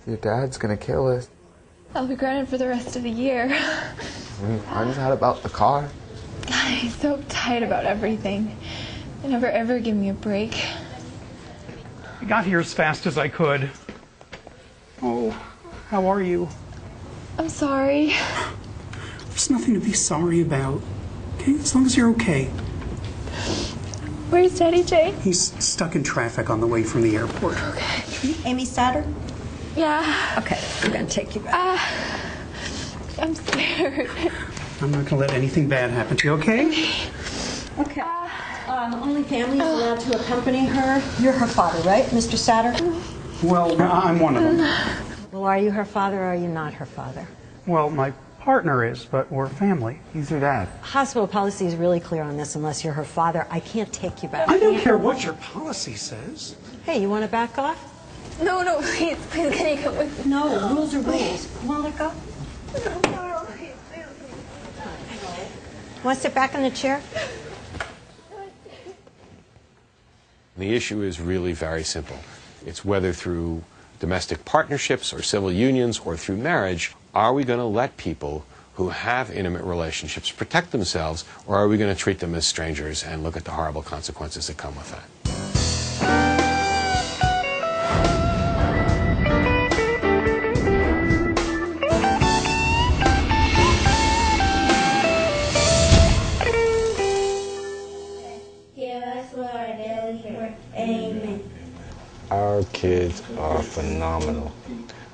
Your dad's gonna kill us. I'll be grounded for the rest of the year. I just had about the car. God, he's so tight about everything. They never ever give me a break. I got here as fast as I could. Oh, how are you? I'm sorry. There's nothing to be sorry about. Okay, as long as you're okay. Where's Daddy Jay? He's stuck in traffic on the way from the airport. Okay. Amy Satter? Yeah. Okay, I'm gonna take you back. I'm scared. I'm not gonna let anything bad happen to you, okay? Okay. Only family is allowed to accompany her. You're her father, right, Mr. Satter? Well, I'm one of them. Well, are you her father or are you not her father? Well, my partner is, but we're family. He's your dad. Hospital policy is really clear on this. Unless you're her father, I can't take you back. I don't care what your policy says. Hey, you want to back off? No, please, can you come with me? No, rules are rules. Want to let go? Want to sit back in the chair? The issue is really very simple. It's whether through domestic partnerships or civil unions or through marriage, are we going to let people who have intimate relationships protect themselves, or are we going to treat them as strangers and look at the horrible consequences that come with that? Give us our daily bread. Amen. Our kids are phenomenal.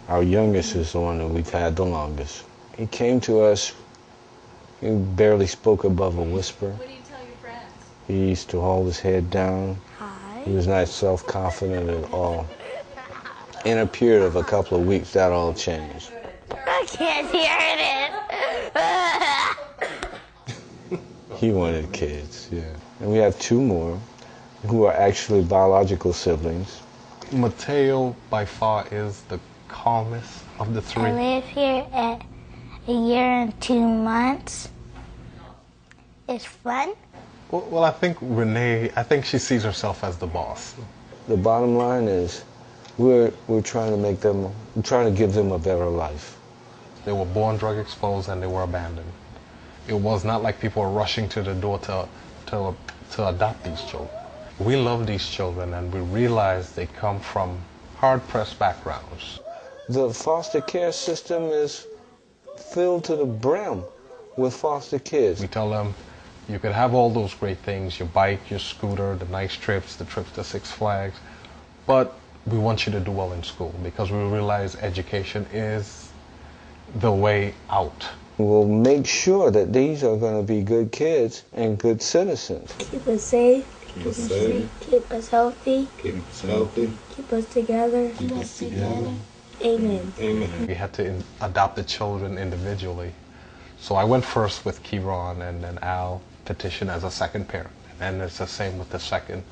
Our youngest is the one that we've had the longest. He came to us, he barely spoke above a whisper. What do you tell your friends? He used to hold his head down. Hi. He was not self-confident at all. In a period of a couple of weeks, that all changed. I can't hear it. He wanted kids, yeah. And we have two more who are actually biological siblings. Mateo, by far, is the calmest of the three. I live here at a year and 2 months. It's fun. Well, I think Renee, she sees herself as the boss. The bottom line is we're trying to give them a better life. They were born drug exposed and they were abandoned. It was not like people were rushing to the door to adopt these children. We love these children and we realize they come from hard-pressed backgrounds. The foster care system is filled to the brim with foster kids. We tell them, you could have all those great things, your bike, your scooter, the nice trips, the trips to Six Flags, but we want you to do well in school because we realize education is the way out. We'll make sure that these are going to be good kids and good citizens. Keep us safe. Keep us safe. Keep us healthy. Keep us healthy. Keep us together. Keep us together. Amen. Amen. We had to adopt the children individually. So I went first with Kieran, and then Al petitioned as a second parent. And it's the same with the second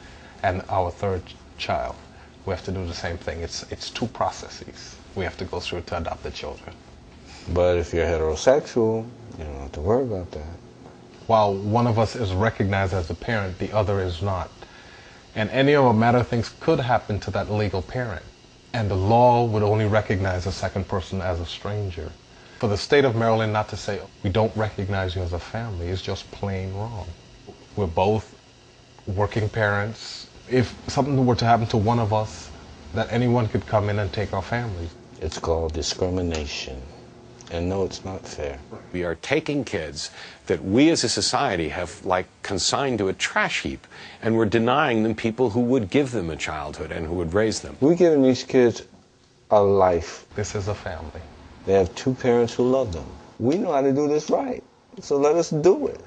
and our third child. We have to do the same thing. It's two processes we have to go through to adopt the children. But if you're heterosexual, you don't have to worry about that. While one of us is recognized as a parent, the other is not. And any of a matter of things could happen to that legal parent. And the law would only recognize a second person as a stranger. For the state of Maryland not to say, we don't recognize you as a family, is just plain wrong. We're both working parents. If something were to happen to one of us, that anyone could come in and take our families. It's called discrimination. And no, it's not fair. We are taking kids that we as a society have consigned to a trash heap, and we're denying them people who would give them a childhood and who would raise them. We're giving these kids a life. This is a family. They have two parents who love them. We know how to do this right, so let us do it.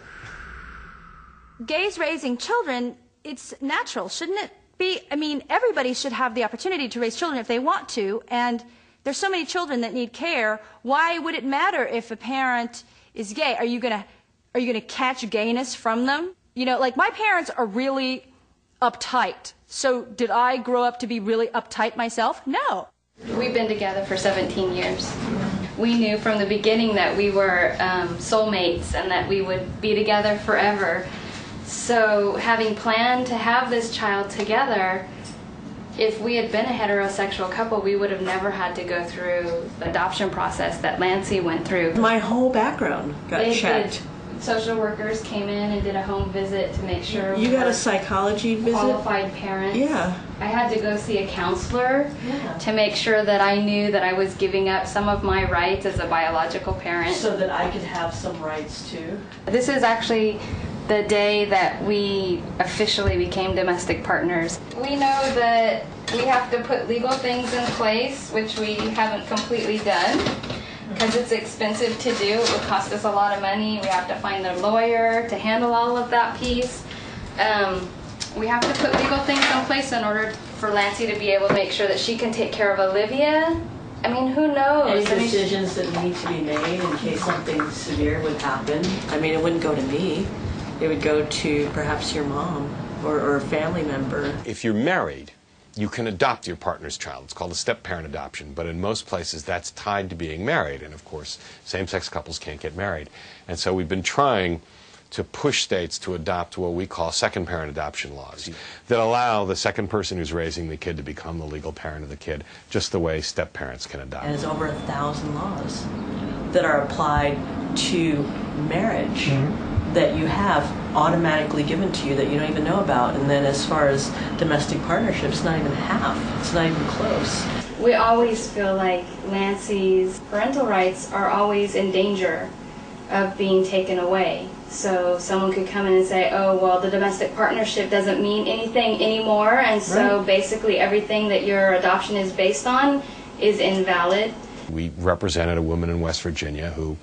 Gays raising children, it's natural, shouldn't it be? I mean, everybody should have the opportunity to raise children if they want to, and there's so many children that need care. Why would it matter if a parent is gay? Are you gonna catch gayness from them? You know, like my parents are really uptight. So did I grow up to be really uptight myself? No. We've been together for 17 years. We knew from the beginning that we were soulmates and that we would be together forever. So having planned to have this child together, If we had been a heterosexual couple, we would have never had to go through the adoption process that Lancey went through. My whole background got checked. Social workers came in and did a home visit to make sure you got a psychology visit? Qualified parents. Yeah. I had to go see a counselor to make sure that I knew that I was giving up some of my rights as a biological parent. So that I could have some rights too? This is actually the day that we officially became domestic partners. We know that we have to put legal things in place, which we haven't completely done, because it's expensive to do. It would cost us a lot of money. We have to find a lawyer to handle all of that piece. We have to put legal things in place in order for Lancey to be able to make sure that she can take care of Olivia. I mean, who knows? Any decisions that need to be made in case something severe would happen? I mean, it wouldn't go to me. It would go to perhaps your mom or a family member. If you're married, you can adopt your partner's child. It's called a step-parent adoption, but in most places that's tied to being married, and of course same-sex couples can't get married. And so we've been trying to push states to adopt what we call second-parent adoption laws that allow the second person who's raising the kid to become the legal parent of the kid, just the way step-parents can adopt. And there's over 1,000 laws that are applied to marriage. That you have automatically given to you that you don't even know about. And then as far as domestic partnerships, not even half. It's not even close. We always feel like Lancey's parental rights are always in danger of being taken away. So someone could come in and say, oh, well, the domestic partnership doesn't mean anything anymore, and so basically everything that your adoption is based on is invalid. We represented a woman in West Virginia who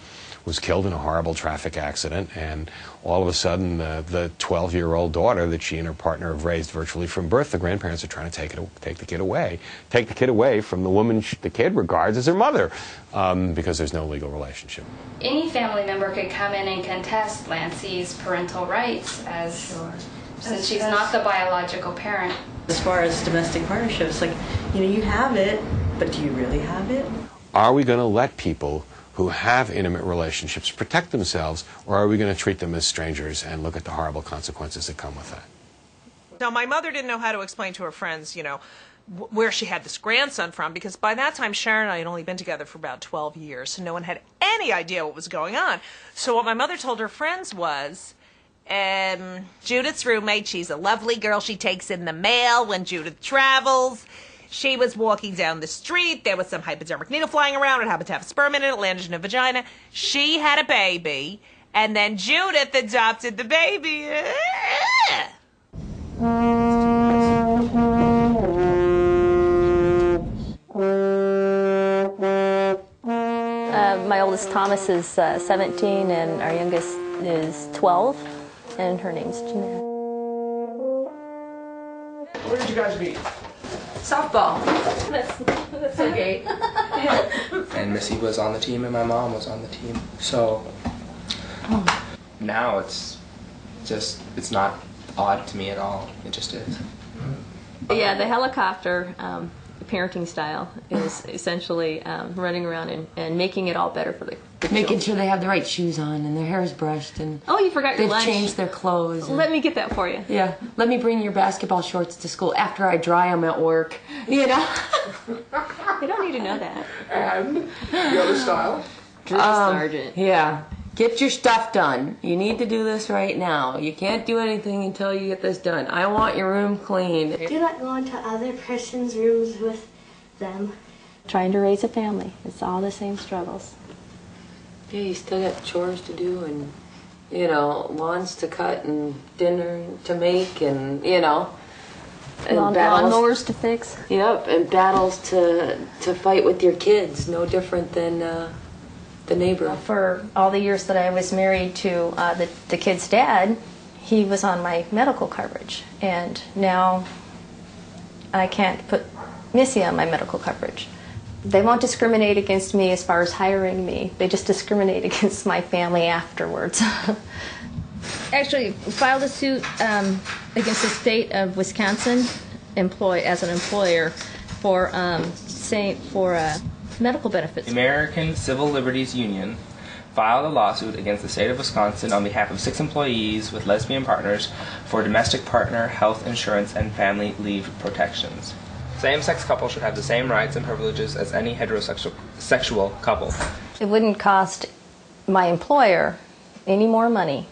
was killed in a horrible traffic accident, and all of a sudden the 12-year-old daughter that she and her partner have raised virtually from birth, the grandparents are trying to take the kid away from the woman the kid regards as her mother, because there's no legal relationship. Any family member could come in and contest Lancey's parental rights since she's not the biological parent. As far as domestic partnerships, like, you have it, but do you really have it? Are we going to let people who have intimate relationships protect themselves, or are we going to treat them as strangers and look at the horrible consequences that come with that? Now, my mother didn't know how to explain to her friends, where she had this grandson from, because by that time Sharon and I had only been together for about 12 years, so no one had any idea what was going on. So what my mother told her friends was, Judith's roommate, she's a lovely girl, she takes in the mail when Judith travels. She was walking down the street. There was some hypodermic needle flying around. It happened to have a sperm in it. It landed in a vagina. She had a baby, and then Judith adopted the baby. My oldest Thomas is 17, and our youngest is 12, and her name's Jeanette. Where did you guys meet? Softball. That's so great. And Missy was on the team and my mom was on the team. So now it's not odd to me at all. It just is. Yeah, the helicopter parenting style is essentially running around and making it all better for the Making children. sure they have the right shoes on and their hair is brushed and oh, you forgot your lunch. They've changed their clothes. Let me get that for you. Yeah, let me bring your basketball shorts to school after I dry them at work. You know. They don't need to know that. And the other style? Drill sergeant. Yeah. Get your stuff done. You need to do this right now. You can't do anything until you get this done. I want your room clean. Do not go into other person's rooms with them. Trying to raise a family. It's all the same struggles. Yeah, you still got chores to do and, lawns to cut and dinner to make and, and lawnmowers to fix. Yep, and battles to fight with your kids. No different than the neighbor. For all the years that I was married to the kid's dad, he was on my medical coverage. And now I can't put Missy on my medical coverage. They won't discriminate against me as far as hiring me. They just discriminate against my family afterwards. Actually, filed a suit against the state of Wisconsin as an employer for medical benefits. The American Civil Liberties Union filed a lawsuit against the state of Wisconsin on behalf of 6 employees with lesbian partners for domestic partner health insurance and family leave protections. Same-sex couples should have the same rights and privileges as any heterosexual couple. It wouldn't cost my employer any more money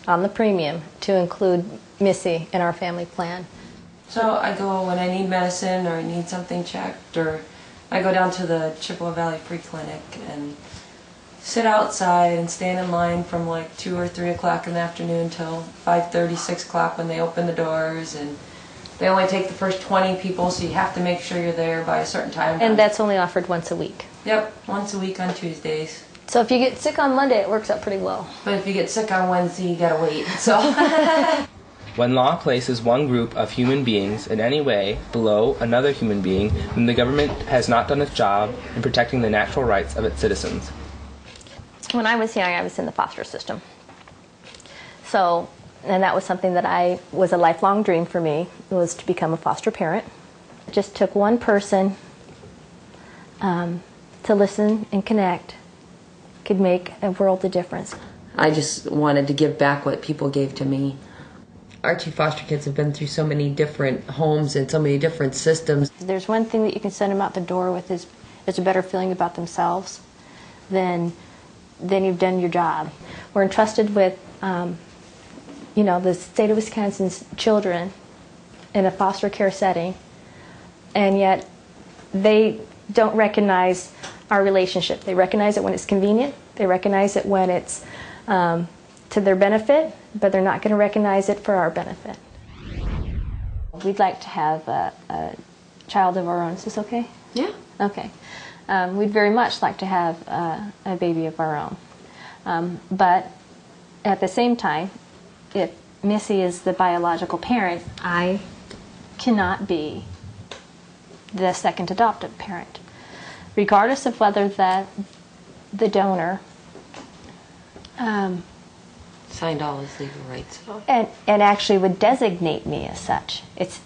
on the premium to include Missy in our family plan. So I go when I need medicine or I need something checked, or I go down to the Chippewa Valley Free Clinic and sit outside and stand in line from like 2 or 3 o'clock in the afternoon till 5:30, 6 o'clock when they open the doors, and they only take the first 20 people, so you have to make sure you're there by a certain time. And that's only offered once a week. Yep, once a week on Tuesdays. So if you get sick on Monday, it works out pretty well. But if you get sick on Wednesday, you gotta wait. So. When law places one group of human beings in any way below another human being, then the government has not done its job in protecting the natural rights of its citizens. When I was young, I was in the foster system. So, and that was something that was a lifelong dream for me, was to become a foster parent. It just took one person to listen and connect, could make a world of difference. I just wanted to give back what people gave to me. Our 2 foster kids have been through so many different homes and so many different systems. There's one thing that you can send them out the door with is a better feeling about themselves than you've done your job. We're entrusted with, the state of Wisconsin's children in a foster care setting, and yet they don't recognize our relationship. They recognize it when it's convenient. They recognize it when it's to their benefit, but they're not going to recognize it for our benefit. We'd like to have a child of our own. Is this okay? Yeah. Okay. We'd very much like to have a baby of our own. But at the same time, if Missy is the biological parent, I cannot be the second adoptive parent. Regardless of whether the donor signed all his legal rights. and actually would designate me as such. It's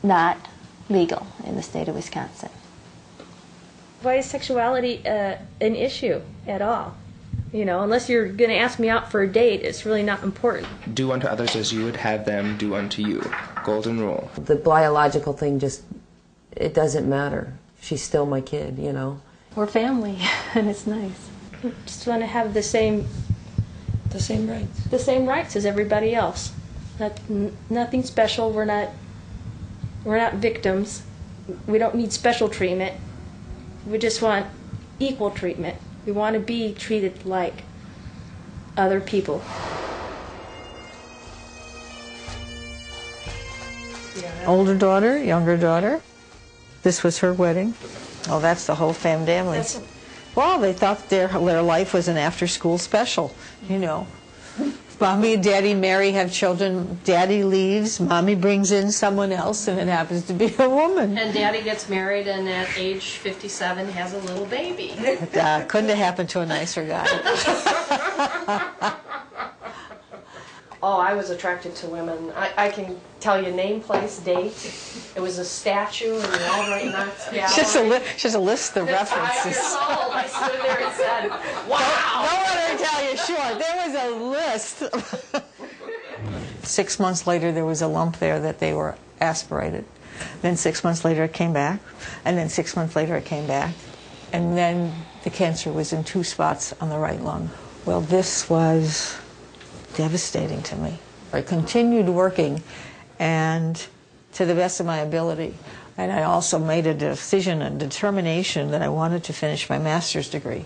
not legal in the state of Wisconsin. Why is sexuality an issue at all? Unless you're going to ask me out for a date, it's really not important. Do unto others as you would have them do unto you. Golden rule. The biological thing it doesn't matter. She's still my kid, We're family, and it's nice. Just want to have the same rights. The same rights as everybody else. Nothing special. We're not victims. We don't need special treatment. We just want equal treatment. We want to be treated like other people. Older daughter, younger daughter. This was her wedding. Oh, that's the whole family. Well, they thought their life was an after-school special, Mommy and Daddy marry, have children, Daddy leaves, Mommy brings in someone else, and it happens to be a woman. And Daddy gets married and at age 57 has a little baby. Couldn't have happened to a nicer guy. Oh, I was attracted to women. I can tell you name, place, date. It was a statue in the Albright Knox Gallery. Just a list of references. 5 years old. I stood there and said, wow. Don't let her tell you short. There was a list. 6 months later, there was a lump there that they were aspirated. Then 6 months later, it came back. And then 6 months later, it came back. And then the cancer was in 2 spots on the right lung. Well, this was devastating to me. I continued working, and to the best of my ability. And I also made a decision and determination that I wanted to finish my master's degree.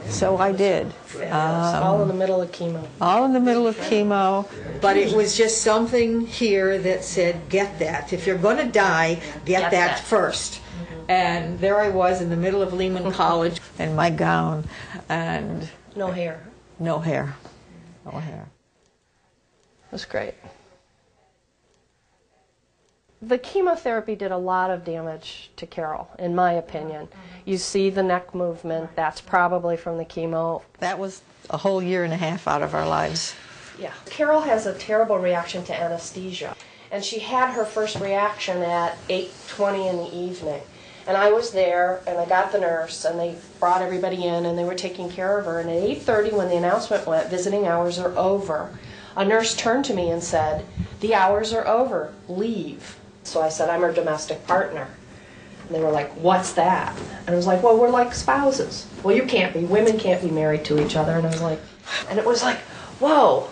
So I did. All in the middle of chemo. All in the middle of chemo. But it was just something here that said, get that. If you're going to die, get that first. And there I was in the middle of Lehman College in my gown, and no hair. No hair. No hair. It was great. The chemotherapy did a lot of damage to Carol, in my opinion. You see the neck movement, that's probably from the chemo. That was a whole year and a half out of our lives. Yeah. Carol has a terrible reaction to anesthesia. And she had her first reaction at 8:20 in the evening. And I was there, and I got the nurse, and they brought everybody in, and they were taking care of her. And at 8:30, when the announcement went, visiting hours are over, a nurse turned to me and said, "The hours are over. Leave." So I said, I'm her domestic partner. And they were like, what's that? And I was like, well, we're like spouses. Well, you can't be. Women can't be married to each other. And I was like, and it was like, whoa.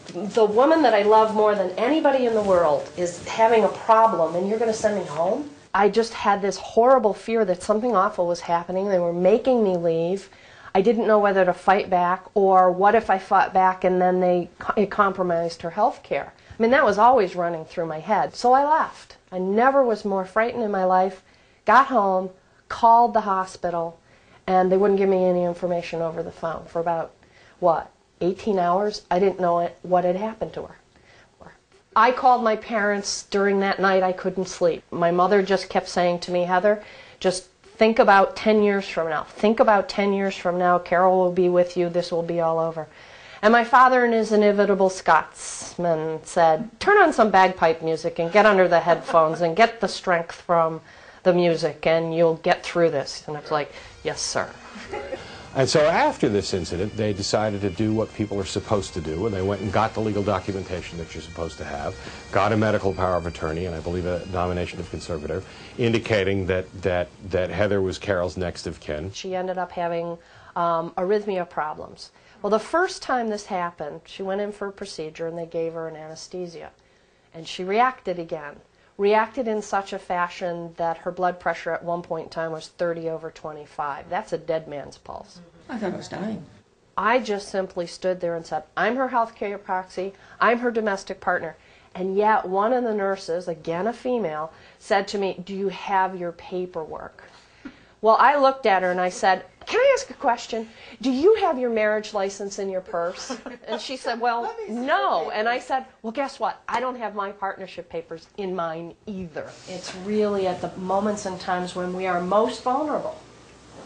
The woman that I love more than anybody in the world is having a problem, and you're going to send me home? I just had this horrible fear that something awful was happening. They were making me leave. I didn't know whether to fight back, or what if I fought back and then it compromised her health care. I mean, that was always running through my head. So I left. I never was more frightened in my life. Got home, called the hospital, and they wouldn't give me any information over the phone for about, 18 hours? I didn't know what had happened to her. I called my parents during that night. I couldn't sleep. My mother just kept saying to me, Heather, just think about 10 years from now. Think about 10 years from now. Carol will be with you. This will be all over. And my father, in his inevitable Scotsman, said, turn on some bagpipe music and get under the headphones and get the strength from the music and you'll get through this. And I was like, yes, sir. And so after this incident, they decided to do what people are supposed to do, and they went and got the legal documentation that you're supposed to have, got a medical power of attorney, and I believe a nomination of conservator, indicating that Heather was Carol's next of kin. She ended up having arrhythmia problems. Well, the first time this happened, she went in for a procedure and they gave her an anesthesia. And she reacted again. Reacted in such a fashion that her blood pressure at one point in time was 30/25. That's a dead man's pulse. I thought I was dying. I just simply stood there and said, I'm her healthcare proxy, I'm her domestic partner. And yet one of the nurses, again a female, said to me, do you have your paperwork? Well, I looked at her and I said, can I ask a question? Do you have your marriage license in your purse? And she said, well, no. And I said, well, guess what? I don't have my partnership papers in mine either. It's really at the moments and times when we are most vulnerable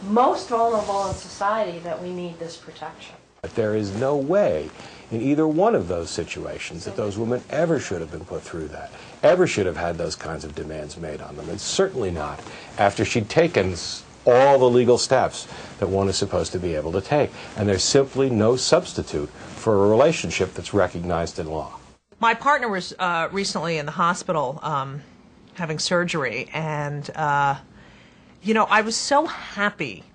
in society, that we need this protection. But there is no way in either one of those situations that those women ever should have been put through that, ever should have had those kinds of demands made on them, and certainly not after she'd taken all the legal steps that one is supposed to be able to take. And there's simply no substitute for a relationship that's recognized in law. My partner was recently in the hospital having surgery, and I was so happy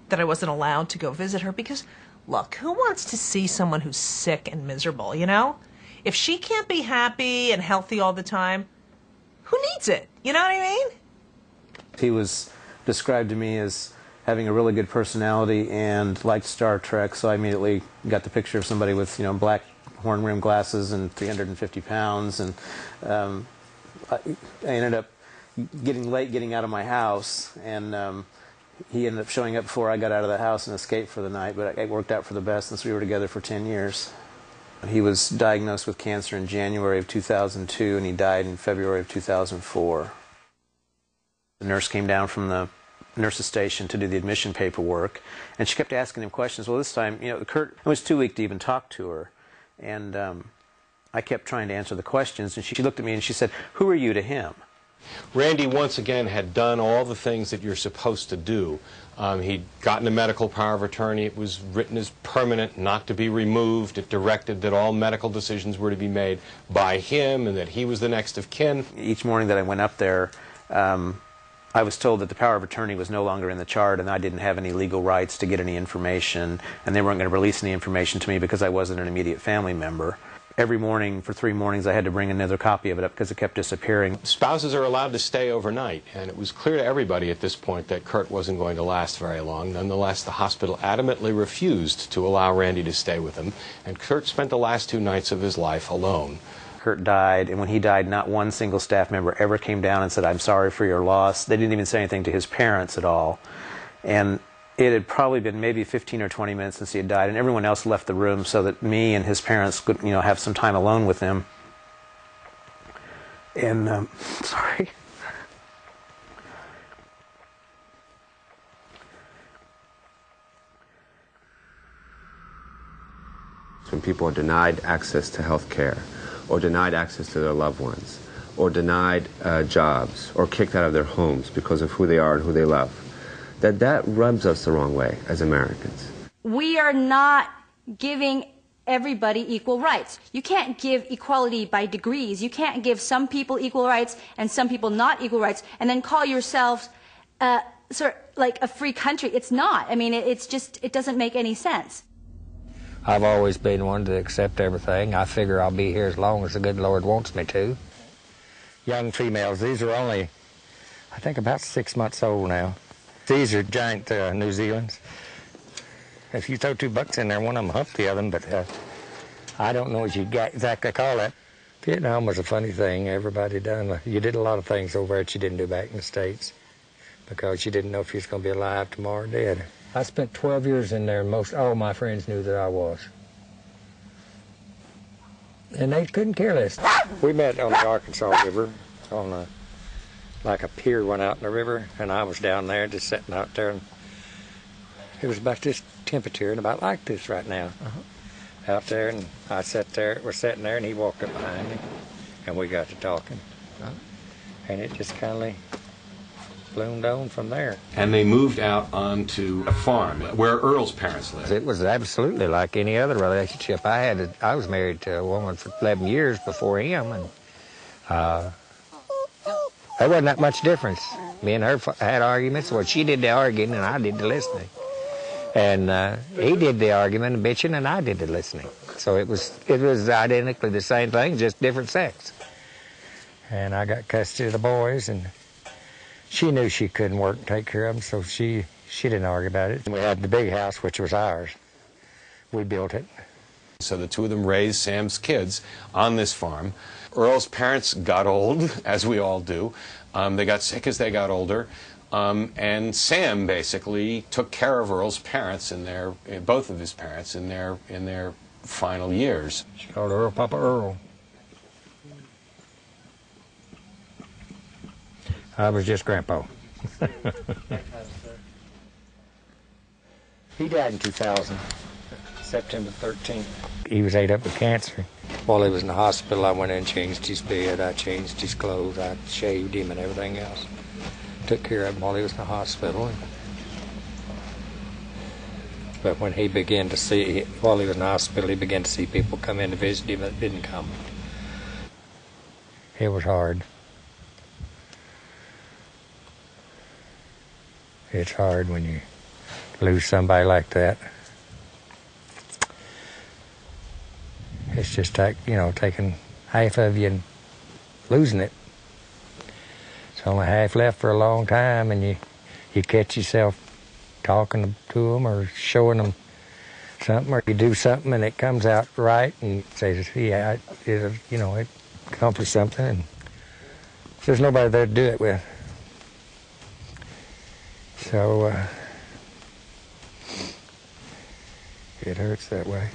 that I wasn't allowed to go visit her because, look, who wants to see someone who's sick and miserable, you know? If she can't be happy and healthy all the time, who needs it? You know what I mean? He was described to me as having a really good personality and liked Star Trek, so I immediately got the picture of somebody with, black horn-rimmed glasses and 350 pounds, and I ended up getting out of my house, and he ended up showing up before I got out of the house and escaped for the night, but it worked out for the best since we were together for 10 years. He was diagnosed with cancer in January of 2002, and he died in February of 2004. The nurse came down from the nurse's station to do the admission paperwork, and she kept asking him questions. Well, this time, Kurt, it was too weak to even talk to her, and I kept trying to answer the questions, and she looked at me and she said, who are you to him? Randy, once again, had done all the things that you're supposed to do. He'd gotten a medical power of attorney. It was written as permanent, not to be removed. It directed that all medical decisions were to be made by him and that he was the next of kin. Each morning that I went up there, I was told that the power of attorney was no longer in the chart and I didn't have any legal rights to get any information, and they weren't going to release any information to me because I wasn't an immediate family member. Every morning, for 3 mornings, I had to bring another copy of it up because it kept disappearing. Spouses are allowed to stay overnight, and it was clear to everybody at this point that Kurt wasn't going to last very long. Nonetheless, the hospital adamantly refused to allow Randy to stay with them, and Kurt spent the last 2 nights of his life alone. Kurt died, and when he died, not one single staff member ever came down and said, I'm sorry for your loss. They didn't even say anything to his parents at all. And it had probably been maybe 15 or 20 minutes since he had died, and everyone else left the room so that me and his parents could, have some time alone with him. And, sorry. When people are denied access to health care, or denied access to their loved ones, or denied jobs, or kicked out of their homes because of who they are and who they love, that rubs us the wrong way as Americans. We are not giving everybody equal rights. You can't give equality by degrees. You can't give some people equal rights and some people not equal rights and then call yourselves sort of like a free country. It's not. I mean, it's just, it doesn't make any sense. I've always been one to accept everything. I figure I'll be here as long as the good Lord wants me to. Young females, these are only, I think, about 6 months old now. These are giant New Zealands. If you throw 2 bucks in there, one of them humped the other, but I don't know what you exactly call it. Vietnam was a funny thing. Everybody done. You did a lot of things over there that you didn't do back in the States because you didn't know if you was going to be alive tomorrow or dead. I spent 12 years in there, and most all my friends knew that I was. And they couldn't care less. We met on the Arkansas River, on like a pier went out in the river, and I was down there just sitting out there, and it was about this temperature and about like this right now. Out there, and I sat there, we're sitting there, and he walked up behind me, and we got to talking. And it just kind of bloomed on from there. And they moved out onto a farm where Earl's parents lived. It was absolutely like any other relationship I had. I was married to a woman for 11 years before him, and there wasn't that much difference. Me and her had arguments. Well, she did the arguing, and I did the listening. And he did the argument and bitching, and I did the listening. So it was identically the same thing, just different sex. And I got custody of the boys, and she knew she couldn't work and take care of them, so she didn't argue about it. We had the big house, which was ours. We built it. So the two of them raised Sam's kids on this farm. Earl's parents got old, as we all do. They got sick as they got older. And Sam basically took care of Earl's parents both of his parents in their final years. She called Earl Papa Earl. I was just Grandpa. He died in 2000, September 13th. He was ate up with cancer. While he was in the hospital, I went in and changed his bed, I changed his clothes, I shaved him and everything else. Took care of him while he was in the hospital. But when he began to see, while he was in the hospital, he began to see people come in to visit him that didn't come. It was hard. It's hard when you lose somebody like that. It's just taking half of you and losing it. It's only half left for a long time, and you catch yourself talking to them or showing them something, or you do something and it comes out right, and says, yeah, it accomplished something, and there's nobody there to do it with. So it hurts that way.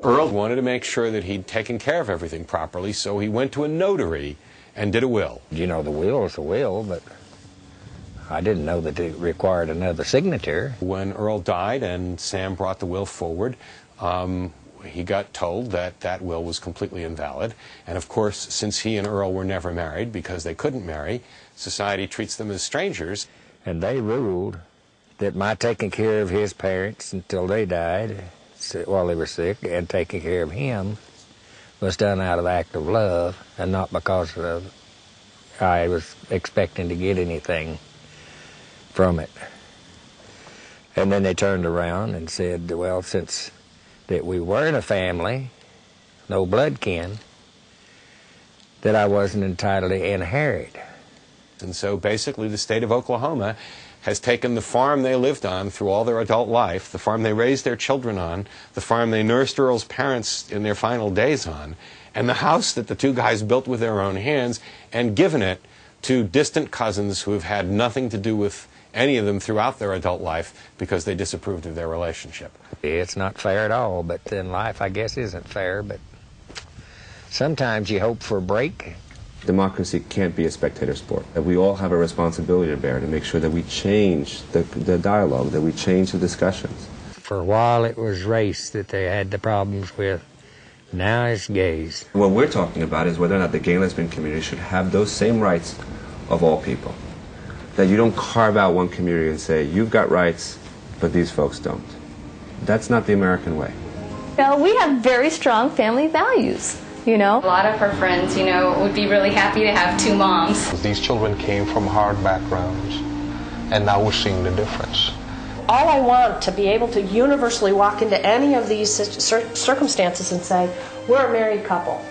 Earl wanted to make sure that he'd taken care of everything properly, so he went to a notary and did a will. You know, the will is a will, but I didn't know that it required another signature. When Earl died and Sam brought the will forward, he got told that that will was completely invalid. And of course, since he and Earl were never married because they couldn't marry, society treats them as strangers. And they ruled that my taking care of his parents until they died while they were sick and taking care of him was done out of act of love and not because I was expecting to get anything from it. And then they turned around and said, well, since that we weren't a family, no blood kin, that I wasn't entitled to inherit. And so basically the state of Oklahoma has taken the farm they lived on through all their adult life, the farm they raised their children on, the farm they nursed Earl's parents in their final days on, and the house that the two guys built with their own hands, and given it to distant cousins who have had nothing to do with any of them throughout their adult life because they disapproved of their relationship. It's not fair at all, but then life, I guess, isn't fair, but sometimes you hope for a break. Democracy can't be a spectator sport. That we all have a responsibility to bear to make sure that we change the dialogue, that we change the discussions. For a while it was race that they had the problems with. Now it's gays. What we're talking about is whether or not the gay and lesbian community should have those same rights of all people. That you don't carve out one community and say, you've got rights, but these folks don't. That's not the American way. We have very strong family values, you know. A lot of her friends, you know, would be really happy to have two moms. These children came from hard backgrounds, and now we're seeing the difference. All I want to be able to universally walk into any of these circumstances and say, we're a married couple.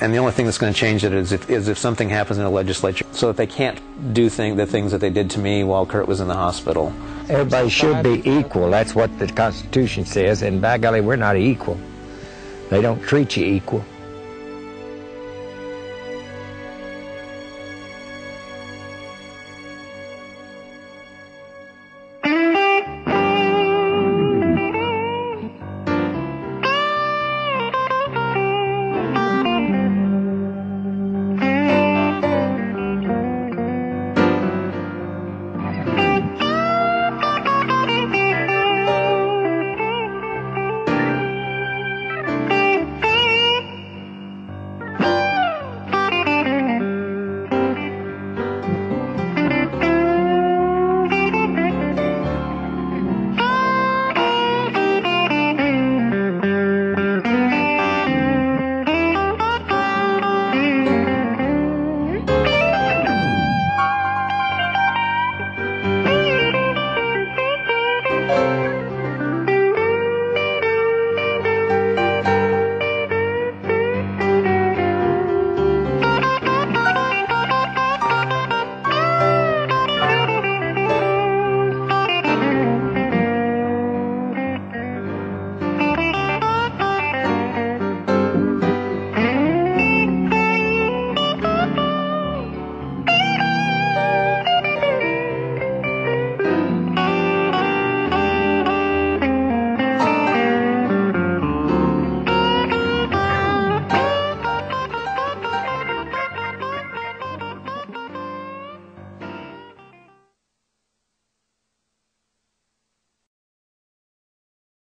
And the only thing that's going to change it is if something happens in the legislature. So that they can't do the things that they did to me while Kurt was in the hospital. Everybody should be equal. That's what the Constitution says, and by golly, we're not equal. They don't treat you equal.